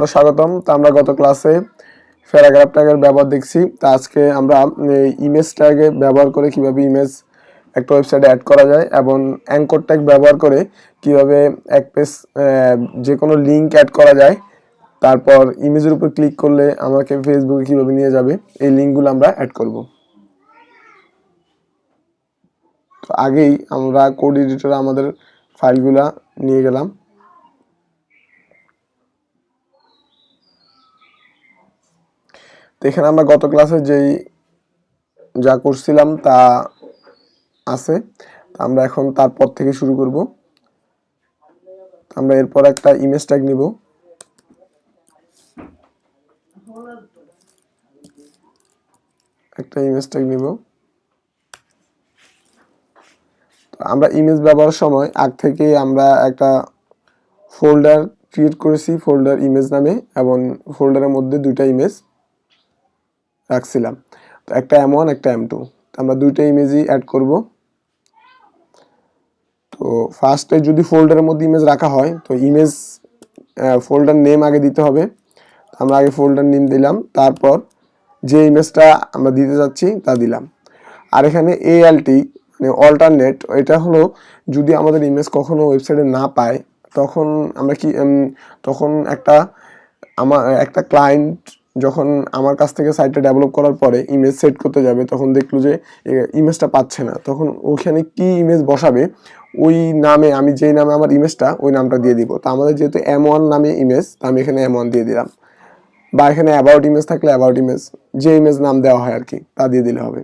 স্বাগতম। তো আমরা গত ক্লাসে প্যারাগ্রাফ ট্যাগের ব্যবহার দেখছি। তো আজকে আমরা ইমেজ ট্যাগে ব্যবহার করে কিভাবে ইমেজ একটা ওয়েবসাইটে অ্যাড করা যায় এবং অ্যাঙ্কর ট্যাগ ব্যবহার করে কিভাবে এক পেজ যে কোনো লিঙ্ক অ্যাড করা যায়, তারপর ইমেজের উপর ক্লিক করলে আমাকে ফেসবুকে কিভাবে নিয়ে যাবে, এই লিঙ্কগুলো আমরা অ্যাড করব। তো আগেই আমরা কোড এডিটরে আমাদের ফাইলগুলা নিয়ে গেলাম। তো এখানে আমরা গত ক্লাসে যা করছিলাম তা আছে। আমরা এখন তারপর থেকে শুরু করব। আমরা এরপর একটা ইমেজ ট্যাগ নিব। আমরা ইমেজ ব্যবহারের সময় আগ থেকে আমরা একটা ফোল্ডার ক্রিয়েট করেছি, ফোল্ডার ইমেজ নামে, এবং ফোল্ডারের মধ্যে দুইটা ইমেজ রাখছিলাম। তো একটা M1 একটা M2। আমরা দুইটা ইমেজই অ্যাড করব। তো ফার্স্টে যদি ফোল্ডারের মধ্যে ইমেজ রাখা হয় তো ইমেজ ফোল্ডার নেম আগে দিতে হবে। আমরা আগে ফোল্ডার নেম দিলাম, তারপর যে ইমেজটা আমরা দিতে যাচ্ছি তা দিলাম। আর এখানে ALT মানে অল্টারনেট, এটা হলো যদি আমাদের ইমেজ কখনো ওয়েবসাইটে না পায় তখন আমরা তখন একটা ক্লায়েন্ট যখন আমার কাছ থেকে সাইটটা ডেভেলপ করার পরে ইমেজ সেট করতে যাবে, তখন দেখলো যে ইমেজটা পাচ্ছে না, তখন ওখানে কি ইমেজ বসাবে ওই নামে, আমি যেই নামে আমার ইমেজটা ওই নামটা দিয়ে দিব। তো আমাদের যেহেতু M1 নামে ইমেজ, তো আমি এখানে M1 দিয়ে দিলাম, বা এখানে অ্যাবাউট ইমেজ থাকলে অ্যাবাউট ইমেজ, যে ইমেজ নাম দেওয়া হয় আর কি তা দিয়ে দিলে হবে।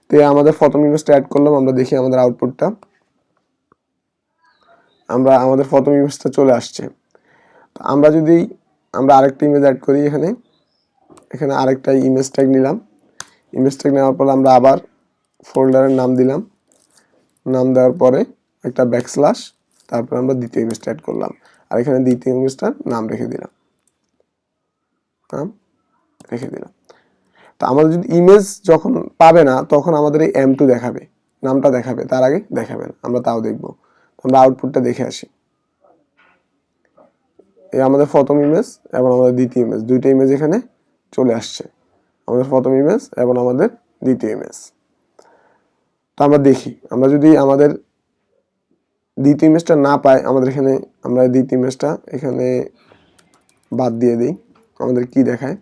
তো আমাদের প্রথম ইমেজটা অ্যাড করলাম। আমরা দেখি আমাদের আউটপুটটা। আমাদের প্রথম ইমেজটা চলে আসছে। তো আমরা আরেকটা ইমেজ অ্যাড করি। এখানে আরেকটা ইমেজ ট্যাগ নিলাম। ইমেজ ট্যাগ নেওয়ার পর আমরা আবার ফোল্ডারের নাম দিলাম। নাম দেওয়ার পরে একটা ব্যাকস্ল্যাশ, তারপর আমরা দ্বিতীয় ইমেজটা অ্যাড করলাম, আর এখানে দ্বিতীয় ইমেজটার নাম রেখে দিলাম। তো আমাদের যদি ইমেজ যখন পাবে না তখন আমাদের এই M2 দেখাবে, নামটা দেখাবে, তার আগে দেখাবে না। আমরা তাও দেখব। আমরা আউটপুটটা দেখে আসি। এই আমাদের প্রথম ইমেজ এবং আমাদের দ্বিতীয় ইমেজ, দুইটা ইমেজ এখানে চলে আসছে। আমাদের প্রথম ইমেজ এবং আমাদের দ্বিতীয় ইমেজ। তো আমরা দেখি, আমরা যদি আমাদের দ্বিতীয় ইমেজটা না পাই, আমরা দ্বিতীয় ইমেজটা এখানে বাদ দিয়ে দিই। আমাদের কি দেখায়,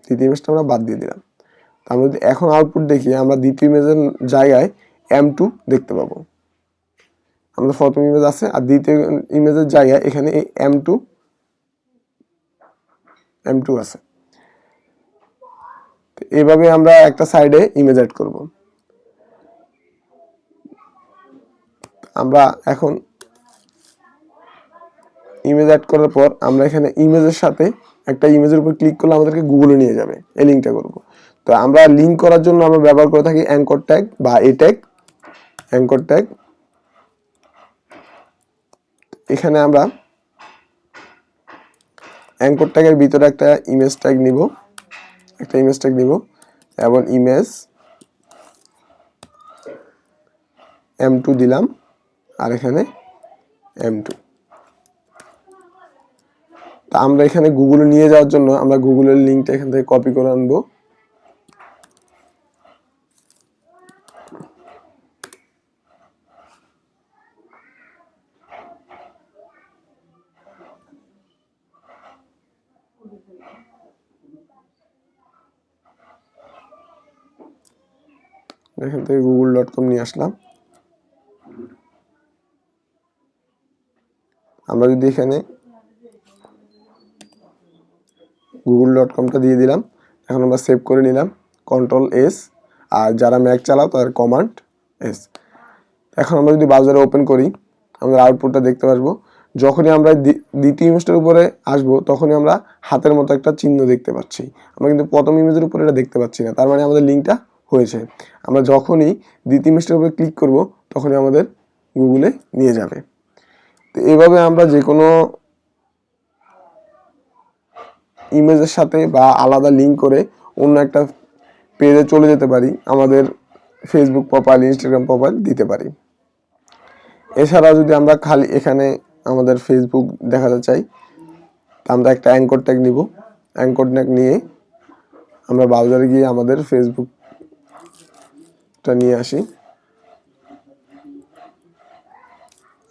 দ্বিতীয় ইমেজটা আমরা বাদ দিয়ে দিলাম। আমরা যদি এখন আউটপুট দেখি, আমরা দ্বিতীয় ইমেজের জায়গায় M2 দেখতে পাবো। আমাদের প্রথম ইমেজ আছে আর দ্বিতীয় ইমেজের জায়গায় এখানে এই M2 আছে। এইভাবে আমরা একটা সাইডে ইমেজ অ্যাড করব। আমরা এখন ইমেজ অ্যাড করার পর আমরা এখানে ইমেজের সাথে একটা ইমেজের উপর ক্লিক করলে আমাদেরকে গুগলে নিয়ে যাবে। এই লিঙ্কটা করব। তো আমরা লিঙ্ক করার জন্য আমরা ব্যবহার করে থাকি অ্যাঙ্কর ট্যাগ বা এ ট্যাগ। অ্যাঙ্কর ট্যাগ, এখানে আমরা অ্যাঙ্কর ট্যাগের ভিতরে একটা ইমেজ ট্যাগ নিব, এবং ইমেজ M2 দিলাম, আর এখানে M2। তা আমরা এখানে গুগলে নিয়ে যাওয়ার জন্য আমরা গুগলের লিঙ্কটা এখান থেকে কপি করে আনবো। এখান থেকে google.com নিয়ে আসলাম। আমরা যদি এখানে google.comটা দিয়ে দিলাম, এখন আমরা সেভ করে নিলাম, Ctrl+S, আর যারা ম্যাক চালাও তাদের Command+S। এখন আমরা যদি ব্রাউজারে ওপেন করি, আমরা আউটপুটটা দেখতে পারবো। যখনই আমরা দ্বিতীয় ইমেজটার উপরে আসবো তখনই আমরা হাতের মতো একটা চিহ্ন দেখতে পাচ্ছি। আমরা কিন্তু প্রথম ইমেজের উপরে এটা দেখতে পাচ্ছি না, তার মানে আমাদের লিঙ্কটা হয়েছে। আমরা যখনই দ্বিতীয় ইমেজটার উপরে ক্লিক করব তখনই আমাদের গুগলে নিয়ে যাবে। তো এইভাবে আমরা যে কোনো ইমেজের সাথে বা আলাদা লিঙ্ক করে অন্য একটা পেজে চলে যেতে পারি, আমাদের ফেসবুক প্রোফাইল, ইনস্টাগ্রাম প্রোফাইল দিতে পারি। এছাড়া যদি আমরা খালি এখানে আমাদের ফেসবুক দেখাতে চাই, আমরা একটা অ্যাঙ্কর ট্যাগ নিব। অ্যাঙ্কর ট্যাগ নিয়ে আমরা ব্রাউজারে গিয়ে আমাদের ফেসবুকটা নিয়ে আসি।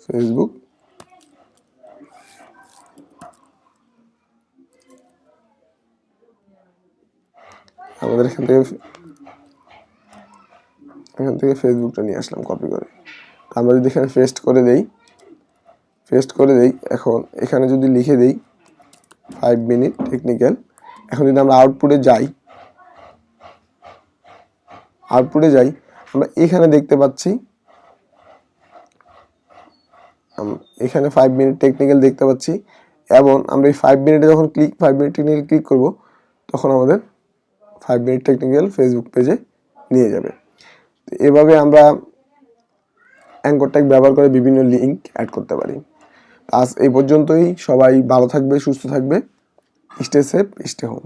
ফেসবুক আমাদের এখান থেকে ফেসবুকটা নিয়ে আসলাম কপি করে। আমরা যদি এখানে পেস্ট করে দেই এখন এখানে যদি লিখে দেই 5 মিনিট টেকনিক্যাল। এখন যদি আমরা আউটপুটে যাই আমরা এখানে দেখতে পাচ্ছি, এখানে 5 মিনিট টেকনিক্যাল দেখতে পাচ্ছি এবং আমরা এই 5 মিনিটে যখন 5 মিনিট টেকনিক্যাল ক্লিক করব তখন আমাদের 5 মিনিট টেকনিক্যাল ফেসবুক পেজে নিয়ে যাবে। এভাবে আমরা অ্যাঙ্কর ট্যাগ ব্যবহার করে বিভিন্ন লিঙ্ক অ্যাড করতে পারি। আজ এই পর্যন্তই। সবাই ভালো থাকবে, সুস্থ থাকবে। Stay safe, stay home.